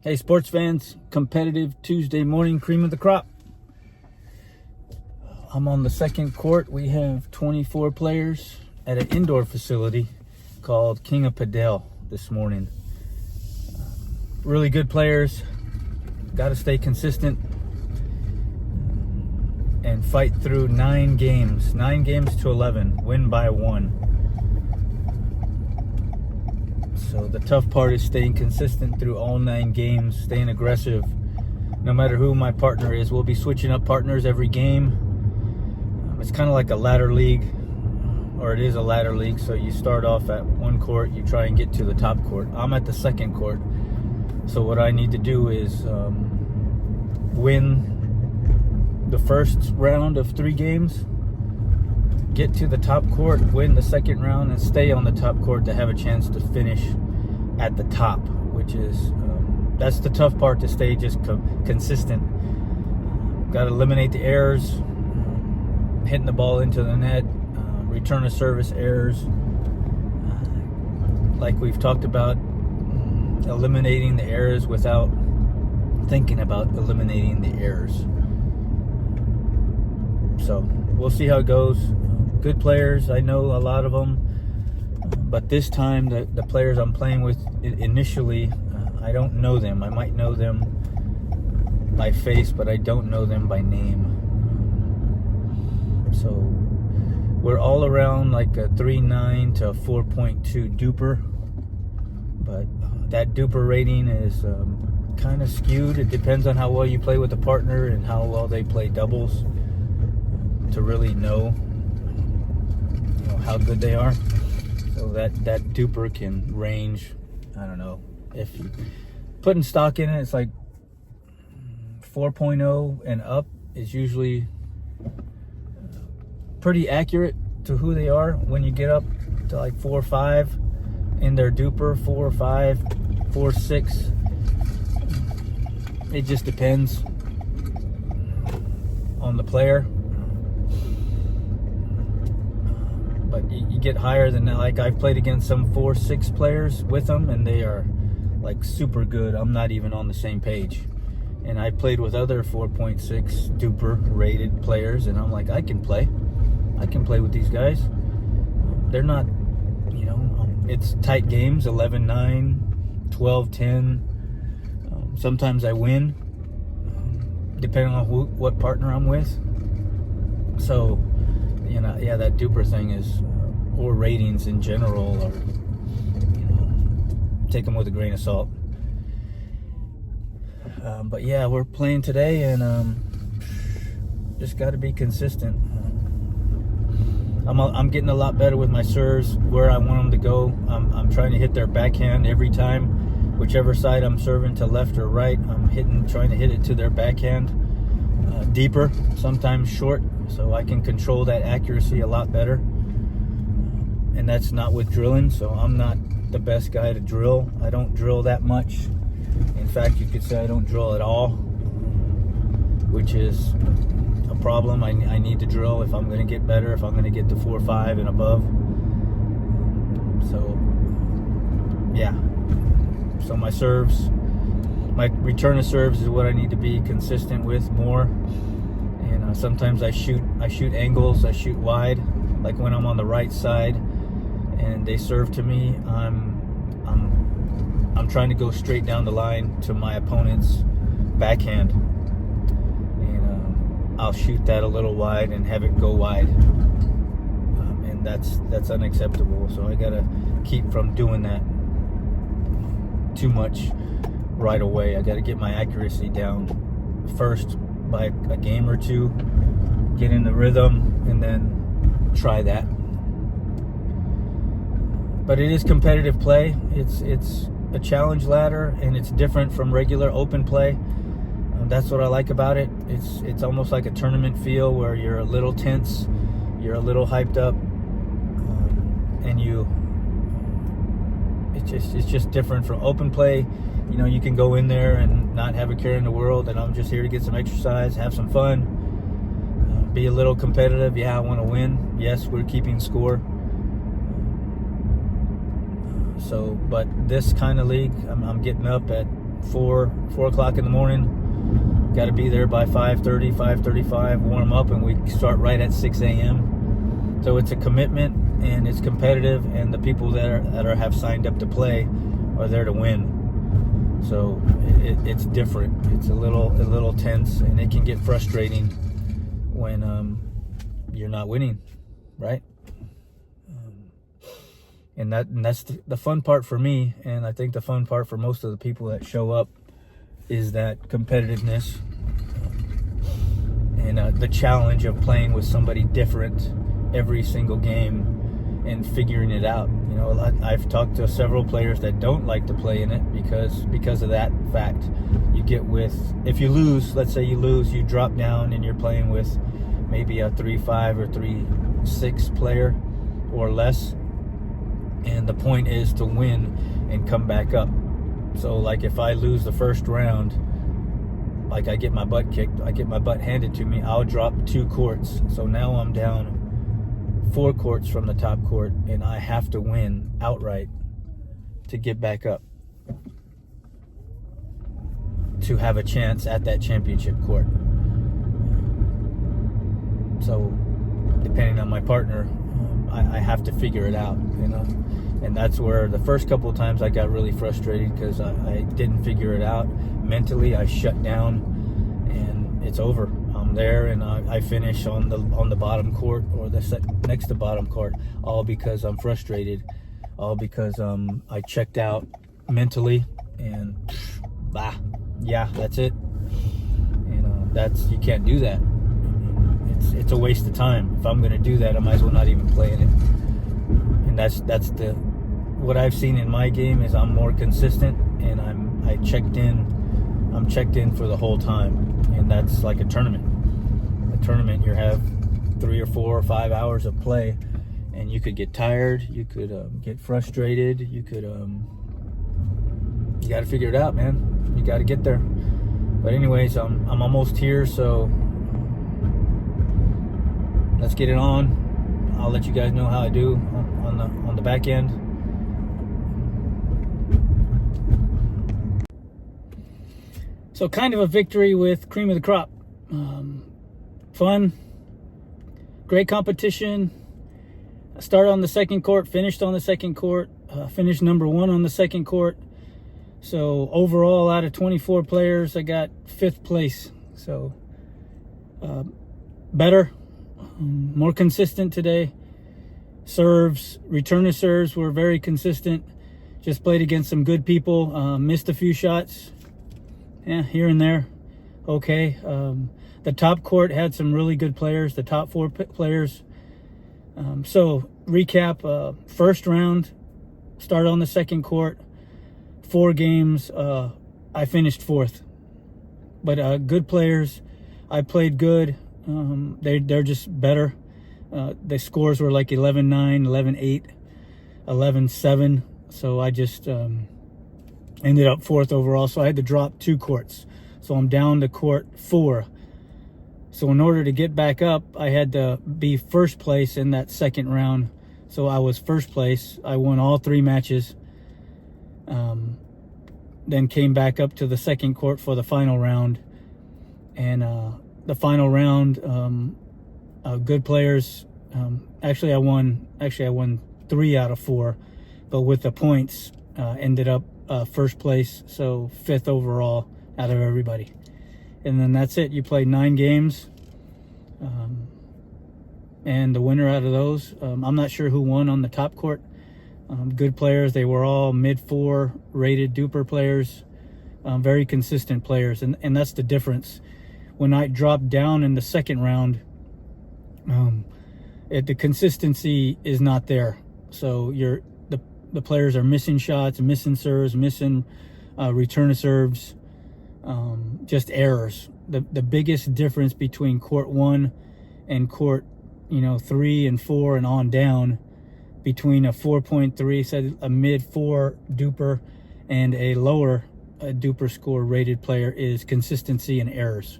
Hey, sports fans, competitive Tuesday morning cream of the crop. I'm on the second court. We have 24 players at an indoor facility called King of Padel this morning. Really good players. Got to stay consistent and fight through 9 games to 11, win by 1. So the tough part is staying consistent through all 9 games, staying aggressive. No matter who my partner is, we'll be switching up partners every game. It's kind of like a ladder league, or it is a ladder league. So you start off at one court, you try and get to the top court. I'm at the second court. So what I need to do is win the first round of 3 games, get to the top court, win the second round, and stay on the top court to have a chance to finish at the top, which is that's the tough part, to stay just consistent. Got to eliminate the errors, hitting the ball into the net, return of service errors, like we've talked about, eliminating the errors without thinking about eliminating the errors. So we'll see how it goes. Good players, I know a lot of them, but this time the players I'm playing with initially, I don't know them. I might know them by face, but I don't know them by name. So we're all around like a 3.9 to a 4.2 duper, but that duper rating is kind of skewed. It depends on how well you play with a partner and how well they play doubles to really know how good they are. So that duper can range, I don't know, if you putting stock in it, it's like 4.0 and up is usually pretty accurate to who they are. When you get up to like 4 or 5 in their duper, 4 or 5, 4, 6, it just depends on the player. But you get higher than that. Like I've played against some 4, 6 players with them, and they are like super good. I'm not even on the same page. And I played with other 4.6 duper rated players, and I'm like, I can play with these guys. They're not, it's tight games, 11-9, 12-10. Sometimes I win, depending on what partner I'm with. So that duper thing is, or ratings in general, or take them with a grain of salt. But yeah, we're playing today, and just got to be consistent. I'm getting a lot better with my serves, where I want them to go. I'm trying to hit their backhand every time, whichever side I'm serving, to left or right. I'm trying to hit it to their backhand, deeper, sometimes short, so I can control that accuracy a lot better. And that's not with drilling, so I'm not the best guy to drill. I don't drill that much. In fact, you could say I don't drill at all, which is a problem. I need to drill if I'm going to get better, if I'm going to get to 4 or 5 and above. So yeah, so my serves, my return of serves is what I need to be consistent with more. And sometimes I shoot angles, I shoot wide, like when I'm on the right side and they serve to me, I'm trying to go straight down the line to my opponent's backhand, and I'll shoot that a little wide and have it go wide, and that's unacceptable. So I gotta keep from doing that too much right away. I gotta get my accuracy down first by a game or 2, get in the rhythm, and then try that. But it is competitive play. It's a challenge ladder, and it's different from regular open play. That's what I like about it. It's almost like a tournament feel, where you're a little tense, you're a little hyped up, and it's just different from open play. You can go in there and not have a care in the world, and I'm just here to get some exercise, have some fun, be a little competitive. Yeah, I want to win. Yes, we're keeping score. So, but this kind of league, I'm getting up at 4 o'clock in the morning. Got to be there by 5:30, 5:35, warm up, and we start right at 6 a.m. So it's a commitment, and it's competitive, and the people that have signed up to play are there to win. So it's different. It's a little tense, and it can get frustrating when you're not winning, right? And that's the fun part for me, and I think the fun part for most of the people that show up is that competitiveness and the challenge of playing with somebody different every single game and figuring it out. You know, I've talked to several players that don't like to play in it because of that fact. You get with, if you lose, let's say you lose, you drop down and you're playing with maybe a 3-5 or 3-6 player or less, and the point is to win and come back up. So like if I lose the first round, like I get my butt kicked, I get my butt handed to me, I'll drop 2 courts. So now I'm down 4 courts from the top court, and I have to win outright to get back up to have a chance at that championship court. So depending on my partner, I have to figure it out, you know. And that's where the first couple of times I got really frustrated because I didn't figure it out. Mentally, I shut down, and it's over. I'm there, and I finish on the bottom court or the next to bottom court, all because I'm frustrated, all because I checked out mentally, and yeah, that's it. And you can't do that. It's a waste of time. If I'm going to do that, I might as well not even play in it. And that's what I've seen in my game is I'm more consistent, and I'm checked in for the whole time. And that's like a tournament. A tournament, you have 3 or 4 or 5 hours of play, and you could get tired, you could get frustrated, you got to figure it out, man. You got to get there. But anyways, I'm almost here, so let's get it on. I'll let you guys know how I do on the back end. So kind of a victory with cream of the crop. Fun, great competition. I started on the second court, finished on the second court, finished number 1 on the second court. So overall, out of 24 players, I got 5th place. So better, more consistent today. Serves, return to serves were very consistent. Just played against some good people. Missed a few shots, here and there. Okay. The top court had some really good players, the top 4 players. So recap, first round, started on the second court, 4 games, I finished 4th. But good players, I played good. They're just better. The scores were like 11-9, 11-8, 11-7. So I just ended up 4th overall. So I had to drop 2 courts. So I'm down to court 4. So in order to get back up, I had to be first place in that second round. So I was first place. I won all 3 matches. Then came back up to the second court for the final round. And the final round, good players. Actually, I won 3 out of 4, but with the points, ended up first place. So 5th overall out of everybody. And then that's it. You play 9 games, and the winner out of those, I'm not sure who won on the top court. Good players. They were all mid-4 rated duper players, very consistent players, and that's the difference. When I dropped down in the second round, the consistency is not there. So the players are missing shots, missing serves, missing return of serves, just errors. The biggest difference between court 1 and court 3 and 4 and on down, between a 4.3, said a mid-4 duper and a lower duper score rated player, is consistency and errors.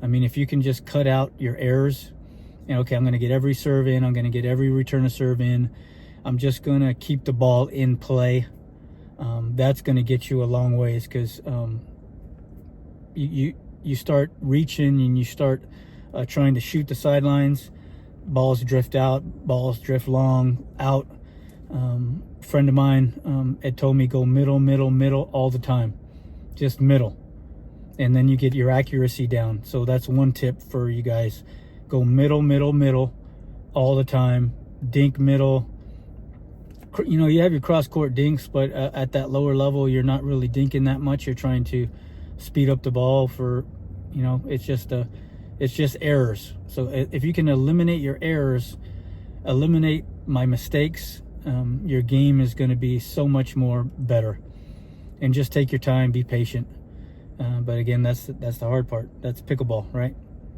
I mean, if you can just cut out your errors, and okay, I'm going to get every serve in, I'm going to get every return of serve in, I'm just going to keep the ball in play, that's going to get you a long ways, because you start reaching and you start trying to shoot the sidelines. Balls drift out, balls drift long out. Friend of mine had told me go middle, middle, middle all the time, just middle, and then you get your accuracy down. So that's one tip for you guys: go middle, middle, middle all the time. Dink middle. You know, you have your cross court dinks, but at that lower level, you're not really dinking that much. You're trying to speed up the ball for, you know, it's just errors. So if you can eliminate your errors, eliminate my mistakes, your game is going to be so much more better. And just take your time, be patient. But again, that's the hard part. That's pickleball, right?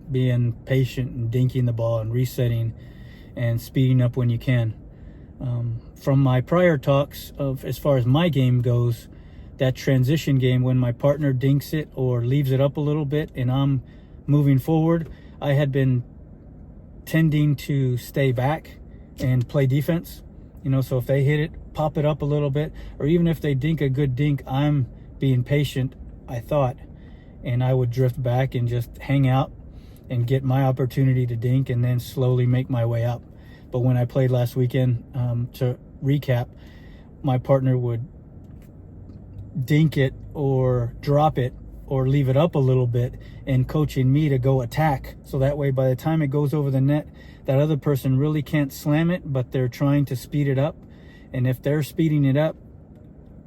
Being patient and dinking the ball and resetting and speeding up when you can. From my prior talks of as far as my game goes, that transition game, when my partner dinks it or leaves it up a little bit and I'm moving forward, I had been tending to stay back and play defense. You know, so if they hit it, pop it up a little bit, or even if they dink a good dink, I'm being patient, I thought, and I would drift back and just hang out and get my opportunity to dink and then slowly make my way up. But when I played last weekend, to recap, my partner would dink it or drop it or leave it up a little bit and coaching me to go attack. So that way, by the time it goes over the net, that other person really can't slam it, but they're trying to speed it up. And if they're speeding it up,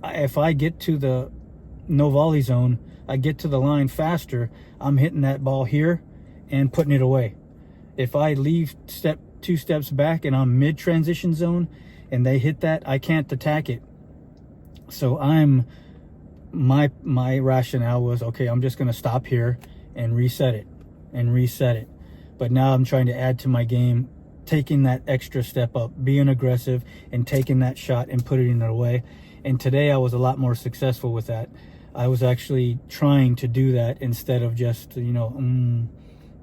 if I get to the no volley zone, I get to the line faster, I'm hitting that ball here and putting it away. If I leave two steps back and I'm mid transition zone and they hit that, I can't attack it. So my rationale was, okay, I'm just going to stop here and reset it. But now I'm trying to add to my game, taking that extra step up, being aggressive and taking that shot and putting it away. And today I was a lot more successful with that. I was actually trying to do that instead of just, you know,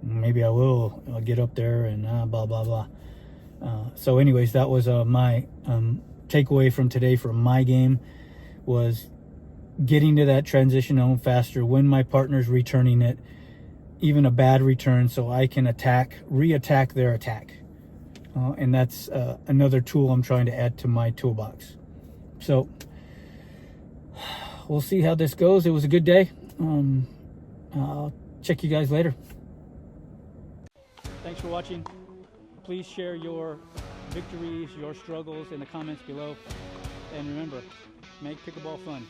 maybe I'll get up there and blah, blah, blah. So anyways, that was my takeaway from today from my game, was getting to that transition zone faster when my partner's returning it, even a bad return, so I can re-attack their attack. And that's another tool I'm trying to add to my toolbox. So we'll see how this goes. It was a good day. I'll check you guys later. Thanks for watching. Please share your victories, your struggles in the comments below. And remember, make pickleball fun.